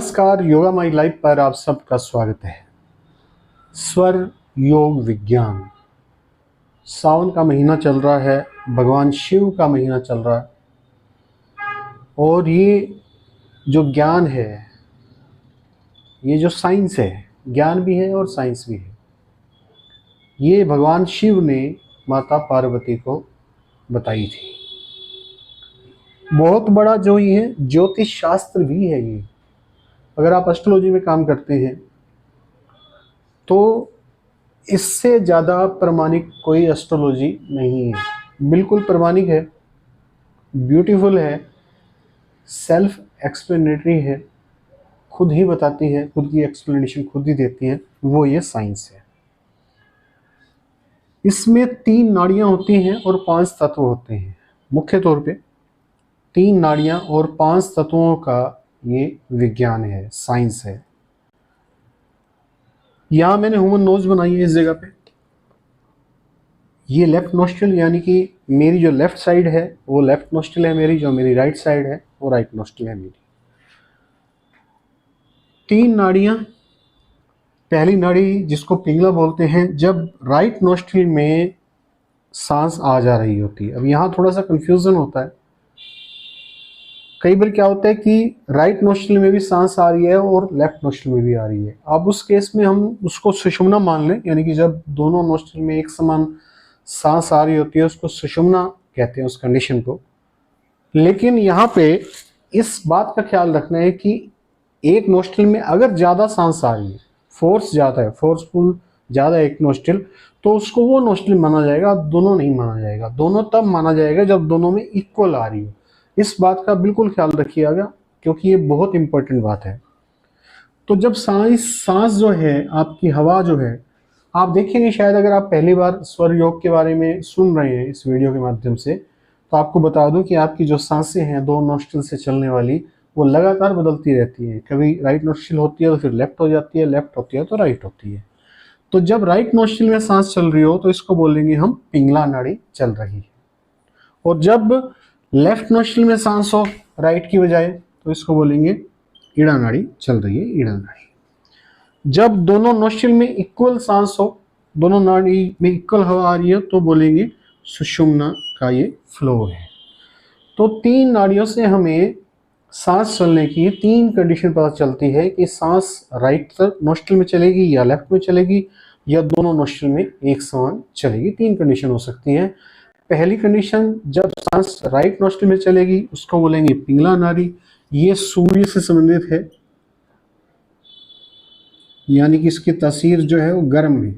नमस्कार, yoga my life पर आप सबका स्वागत है। स्वर योग विज्ञान, सावन का महीना चल रहा है, भगवान शिव का महीना चल रहा है और ये जो ज्ञान है, ये जो साइंस है, ज्ञान भी है और साइंस भी है। ये भगवान शिव ने माता पार्वती को बताई थी। बहुत बड़ा जो ये ज्योतिष शास्त्र भी है। ये अगर आप एस्ट्रोलॉजी में काम करते हैं तो इससे ज़्यादा प्रमाणिक कोई एस्ट्रोलॉजी नहीं है। बिल्कुल प्रमाणिक है, ब्यूटीफुल है, सेल्फ एक्सप्लेनेटरी है, खुद ही बताती है, खुद की एक्सप्लेनेशन खुद ही देती है। वो ये साइंस है। इसमें 3 नाड़ियाँ होती हैं और 5 तत्व होते हैं। मुख्य तौर पे 3 नाड़ियाँ और 5 तत्वों का ये विज्ञान है, साइंस है। यहाँ मैंने ह्यूमन नोज बनाई है इस जगह पे। ये लेफ्ट नोस्ट्रिल, यानी कि मेरी जो लेफ्ट साइड है वो लेफ्ट नोस्ट्रिल है मेरी, जो मेरी राइट साइड है वो राइट नोस्ट्रिल है मेरी। 3 नाड़ियाँ। पहली नाड़ी जिसको पिंगला बोलते हैं, जब राइट नोस्ट्रिल में सांस आ जा रही होती है। अब यहाँ थोड़ा सा कंफ्यूजन होता है। कई बार क्या होता है कि राइट नोस्ट्रिल में भी सांस आ रही है और लेफ्ट नोस्ट्रिल में भी आ रही है। अब उस केस में हम उसको सुषुम्ना मान लें, यानी कि जब दोनों नोस्ट्रिल में एक समान सांस आ रही होती है उसको सुषुम्ना कहते हैं, उस कंडीशन को। लेकिन यहाँ पे इस बात का ख्याल रखना है कि एक नोस्ट्रिल में अगर ज़्यादा सांस आ रही है, फोर्स ज़्यादा है, फोर्सफुल ज़्यादा है एक नोस्ट्रिल, तो उसको वो नोस्ट्रिल माना जाएगा, दोनों नहीं माना जाएगा। दोनों तब माना जाएगा जब दोनों में इक्वल आ रही हो। इस बात का बिल्कुल ख्याल रखिएगा क्योंकि ये बहुत इंपॉर्टेंट बात है। तो जब सांस जो है, आपकी हवा जो है, आप देखेंगे शायद अगर आप पहली बार स्वर योग के बारे में सुन रहे हैं इस वीडियो के माध्यम से, तो आपको बता दूं कि आपकी जो सांसें हैं 2 नोस्ट्रिल से चलने वाली, वो लगातार बदलती रहती हैं। कभी राइट नोस्ट्रिल होती है तो फिर लेफ्ट हो जाती है, लेफ्ट होती है तो राइट होती है। तो जब राइट नोस्ट्रिल में सांस चल रही हो तो इसको बोलेंगे हम पिंगला नाड़ी चल रही है। और जब लेफ्ट नोस्ट्रिल में सांस हो राइट की बजाय, तो इसको बोलेंगे ईड़ा नाड़ी चल रही है, ईड़ा नाड़ी। जब दोनों नोस्ट्रिल में इक्वल सांस हो, दोनों नाड़ी में इक्वल हवा आ रही है, तो बोलेंगे सुषुम्ना का ये फ्लो है। तो 3 नाड़ियों से हमें सांस चलने की 3 कंडीशन पता चलती है कि सांस राइट नोस्ट्रिल में चलेगी या लेफ्ट में चलेगी या दोनों नोस्ट्रिल में एक समान चलेगी। 3 कंडीशन हो सकती है। पहली कंडीशन, जब सांस राइट नोस्ट्रिल में चलेगी उसको बोलेंगे पिंगला नाड़ी। ये सूर्य से संबंधित है, यानी कि इसकी तासीर जो है वो गर्म है।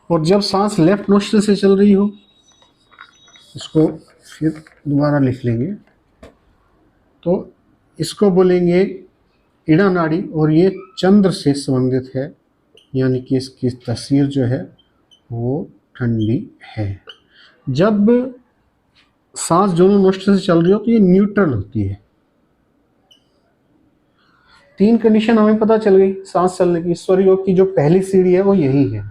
और जब सांस लेफ्ट नोस्ट्रिल से चल रही हो, इसको फिर दोबारा लिख लेंगे, तो इसको बोलेंगे ईड़ा नाड़ी और ये चंद्र से संबंधित है, यानी कि इसकी तासीर जो है वो ठंडी है। जब सांस दोनों नोस्ट्रिल से चल रही हो तो ये न्यूट्रल होती है। 3 कंडीशन हमें पता चल गई सांस चलने की। स्वर योग की जो पहली सीढ़ी है वो यही है।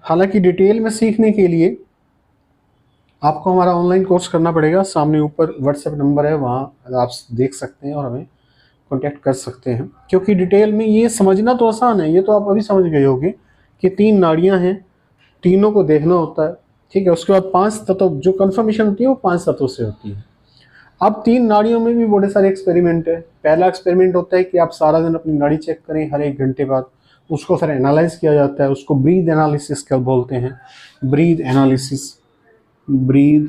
हालांकि डिटेल में सीखने के लिए आपको हमारा ऑनलाइन कोर्स करना पड़ेगा। सामने ऊपर व्हाट्सएप नंबर है, वहाँ आप देख सकते हैं और हमें कांटेक्ट कर सकते हैं। क्योंकि डिटेल में ये समझना तो आसान है, ये तो आप अभी समझ गए होंगे कि 3 नाड़ियाँ हैं, तीनों को देखना होता है, ठीक है। उसके बाद 5 तत्व, जो कन्फर्मेशन होती है वो 5 तत्वों से होती है। अब 3 नाड़ियों में भी बड़े सारे एक्सपेरिमेंट है। पहला एक्सपेरिमेंट होता है कि आप सारा दिन अपनी नाड़ी चेक करें हर 1 घंटे बाद, उसको फिर एनालाइज किया जाता है। उसको ब्रीथ एनालिसिस क्या बोलते हैं, ब्रीथ एनालिसिस, ब्रीथ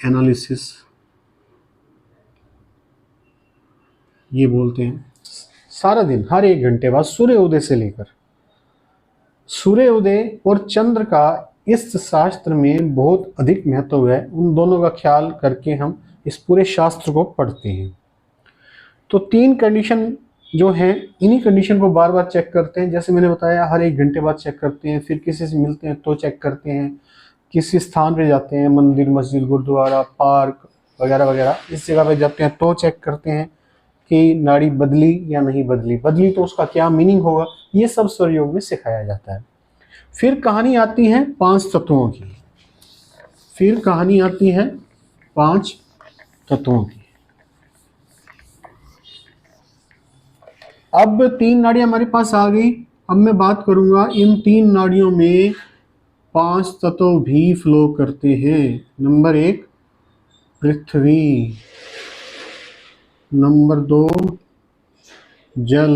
एनालिसिस ये बोलते हैं। सारा दिन हर 1 घंटे बाद, सूर्योदय से लेकर, सूर्योदय और चंद्र का इस शास्त्र में बहुत अधिक महत्व है। उन दोनों का ख्याल करके हम इस पूरे शास्त्र को पढ़ते हैं। तो 3 कंडीशन जो हैं, इन्हीं कंडीशन को बार बार चेक करते हैं। जैसे मैंने बताया, हर 1 घंटे बाद चेक करते हैं, फिर किसी से मिलते हैं तो चेक करते हैं, किसी स्थान पे जाते हैं, मंदिर, मस्जिद, गुरुद्वारा, पार्क वगैरह वगैरह, इस जगह पे जाते हैं तो चेक करते हैं कि नाड़ी बदली या नहीं बदली, बदली तो उसका क्या मीनिंग होगा। ये सब स्वर योग में सिखाया जाता है। फिर कहानी आती है 5 तत्वों की। फिर कहानी आती है 5 तत्वों की। अब 3 नाड़ियां हमारे पास आ गई। अब मैं बात करूंगा इन 3 नाड़ियों में 5 तत्व भी फ्लो करते हैं। नंबर 1 पृथ्वी, नंबर 2 जल,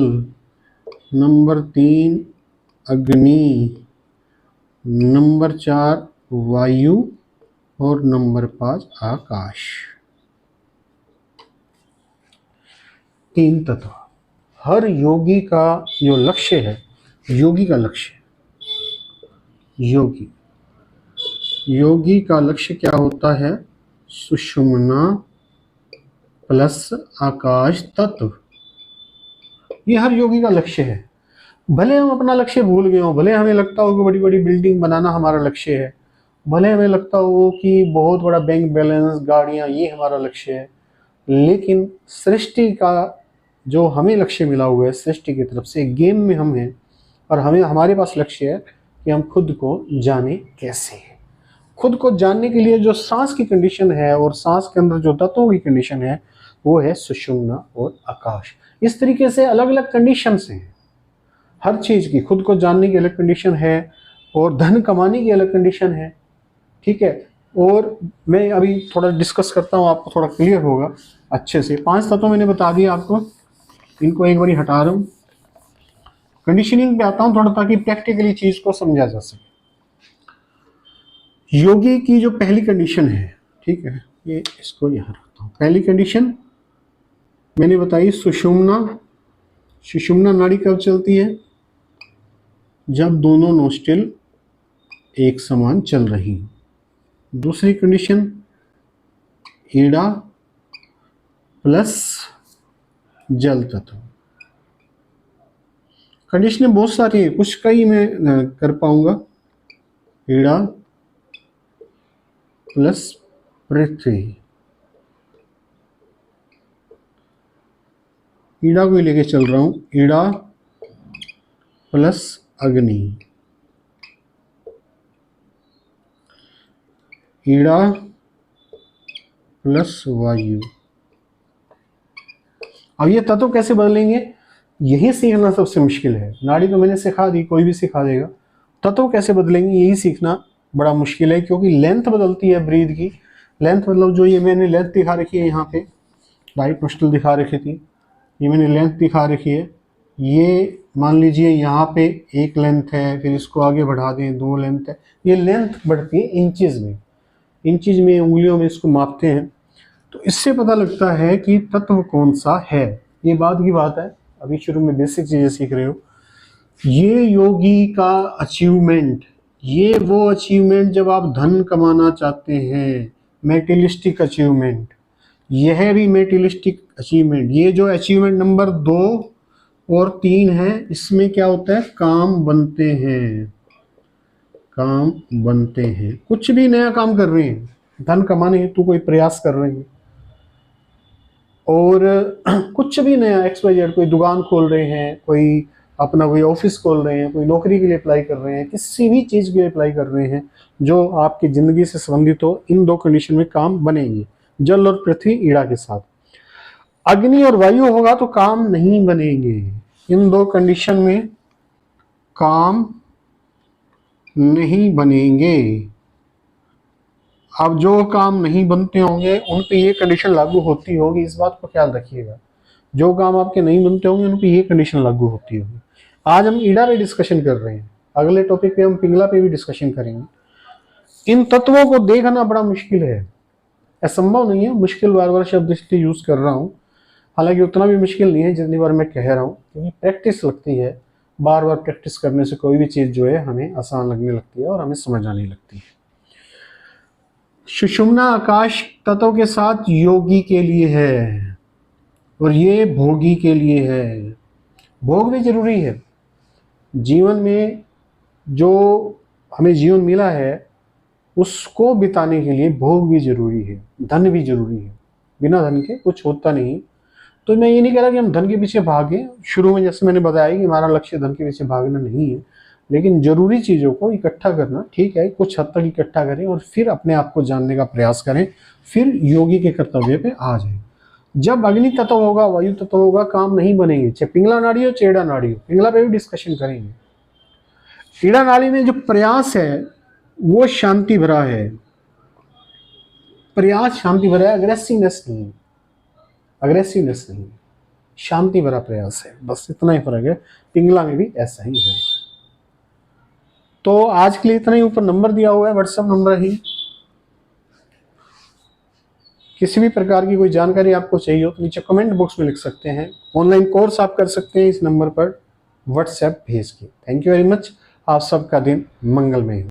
नंबर 3 अग्नि, नंबर 4 वायु और नंबर 5 आकाश। 3 तत्व। हर योगी का जो लक्ष्य है, योगी का लक्ष्य, योगी का लक्ष्य क्या होता है? सुषुम्ना प्लस आकाश तत्व। ये हर योगी का लक्ष्य है। भले हम अपना लक्ष्य भूल गए हों, भले हमें लगता हो कि बड़ी बड़ी बिल्डिंग बनाना हमारा लक्ष्य है, भले हमें लगता हो कि बहुत बड़ा बैंक बैलेंस, गाड़ियां, ये हमारा लक्ष्य है, लेकिन सृष्टि का जो हमें लक्ष्य मिला हुआ है, सृष्टि की तरफ से गेम में हम हैं और हमारे पास लक्ष्य है कि हम खुद को जाने कैसे है। खुद को जानने के लिए जो सांस की कंडीशन है और सांस के अंदर जो तत्वों की कंडीशन है वो है सुषुम्ना और आकाश। इस तरीके से अलग अलग कंडीशंस हैं हर चीज की। खुद को जानने की अलग कंडीशन है और धन कमाने की अलग कंडीशन है, ठीक है। और मैं अभी थोड़ा डिस्कस करता हूँ, आपको थोड़ा क्लियर होगा अच्छे से। 5 तत्व मैंने बता दिया आपको, इनको एक बार हटा रहा हूँ। कंडीशनिंग पे आता हूँ थोड़ा, ताकि प्रैक्टिकली चीज को समझा जा सके। योगी की जो पहली कंडीशन है, ठीक है, ये इसको यहाँ रखता हूँ। पहली कंडीशन मैंने बताई सुषुम्ना। सुषुम्ना नाड़ी कब चलती है? जब दोनों नोस्ट्रिल एक समान चल रही। दूसरी कंडीशन ईड़ा प्लस जल तत्व। कंडीशनें बहुत सारी हैं, कुछ कई मैं कर पाऊंगा। ईड़ा प्लस पृथ्वी, ईड़ा को ही लेके चल रहा हूं। ईड़ा प्लस अग्नि, ईड़ा प्लस वायु। अब ये तत्व कैसे बदलेंगे, यही सीखना सबसे मुश्किल है। नाड़ी तो मैंने सिखा दी, कोई भी सिखा देगा। तत्व कैसे बदलेंगे यही सीखना बड़ा मुश्किल है, क्योंकि लेंथ बदलती है ब्रीथ की। लेंथ मतलब जो ये मैंने लेंथ दिखा रखी है यहाँ पे, राइट नोस्ट्रिल दिखा रखी थी, ये मैंने लेंथ दिखा रखी है। ये मान लीजिए यहाँ पे एक लेंथ है, फिर इसको आगे बढ़ा दें 2 लेंथ है। ये लेंथ बढ़ती है इंचेस में, इंचेस में, उंगलियों में इसको मापते हैं। तो इससे पता लगता है कि तत्व कौन सा है। ये बात की बात है, अभी शुरू में बेसिक चीजें सीख रहे हो। ये योगी का अचीवमेंट, ये वो अचीवमेंट जब आप धन कमाना चाहते हैं, मेटेरियलिस्टिक अचीवमेंट, यह भी मेटेरियलिस्टिक अचीवमेंट। ये जो अचीवमेंट नंबर 2 और 3 है, इसमें क्या होता है? काम बनते हैं, काम बनते हैं। कुछ भी नया काम कर रहे हैं, धन कमाने हेतु कोई प्रयास कर रहे हैं, और कुछ भी नया XYZ, कोई दुकान खोल रहे हैं, कोई अपना कोई ऑफिस खोल रहे हैं, कोई नौकरी के लिए अप्लाई कर रहे हैं, किसी भी चीज़ के लिए अप्लाई कर रहे हैं जो आपकी ज़िंदगी से संबंधित हो, इन 2 कंडीशन में काम बनेंगे, जल और पृथ्वी ईड़ा के साथ। अग्नि और वायु होगा तो काम नहीं बनेंगे। इन 2 कंडीशन में काम नहीं बनेंगे। अब जो काम नहीं बनते होंगे उन पे ये कंडीशन लागू होती होगी, इस बात को ख्याल रखिएगा। जो काम आपके नहीं बनते होंगे उन पे ये कंडीशन लागू होती होगी। आज हम ईड़ा पे डिस्कशन कर रहे हैं, अगले टॉपिक पे हम पिंगला पे भी डिस्कशन करेंगे। इन तत्वों को देखना बड़ा मुश्किल है, असंभव नहीं है, मुश्किल बार बार शब्द इसलिए यूज कर रहा हूँ। हालांकि उतना भी मुश्किल नहीं है जितनी बार मैं कह रहा हूँ, क्योंकि प्रैक्टिस लगती है। बार बार प्रैक्टिस करने से कोई भी चीज़ जो है हमें आसान लगने लगती है और हमें समझ आने लगती है। सुषुम्ना आकाश तत्व के साथ योगी के लिए है और ये भोगी के लिए है। भोग भी जरूरी है जीवन में, जो हमें जीवन मिला है उसको बिताने के लिए भोग भी जरूरी है, धन भी जरूरी है। बिना धन के कुछ होता नहीं। तो मैं ये नहीं कह रहा कि हम धन के पीछे भागें। शुरू में जैसे मैंने बताया कि हमारा लक्ष्य धन के पीछे भागना नहीं है, लेकिन जरूरी चीज़ों को इकट्ठा करना ठीक है, कुछ हद तक इकट्ठा करें और फिर अपने आप को जानने का प्रयास करें, फिर योगी के कर्तव्य पे आ जाए। जब अग्नि तत्व होगा, वायु तत्व होगा, काम नहीं बनेंगे, चाहे पिंगला नाड़ी हो, चेड़ा नाड़ी हो। पिंगला पे भी डिस्कशन करेंगे। ईड़ा नाड़ी में जो प्रयास है वो शांति भरा है, प्रयास शांति भरा है, अग्रेसिवनेस नहीं, अग्रेसिवनेस नहीं, शांति भरा प्रयास है, बस इतना ही फर्क है। पिंगला में भी ऐसा ही है। तो आज के लिए इतना ही। ऊपर नंबर दिया हुआ है, व्हाट्सएप नंबर ही। किसी भी प्रकार की कोई जानकारी आपको चाहिए हो तो नीचे कमेंट बॉक्स में लिख सकते हैं। ऑनलाइन कोर्स आप कर सकते हैं इस नंबर पर व्हाट्सएप भेज के। Thank you very much. आप सबका दिन मंगलमय हो।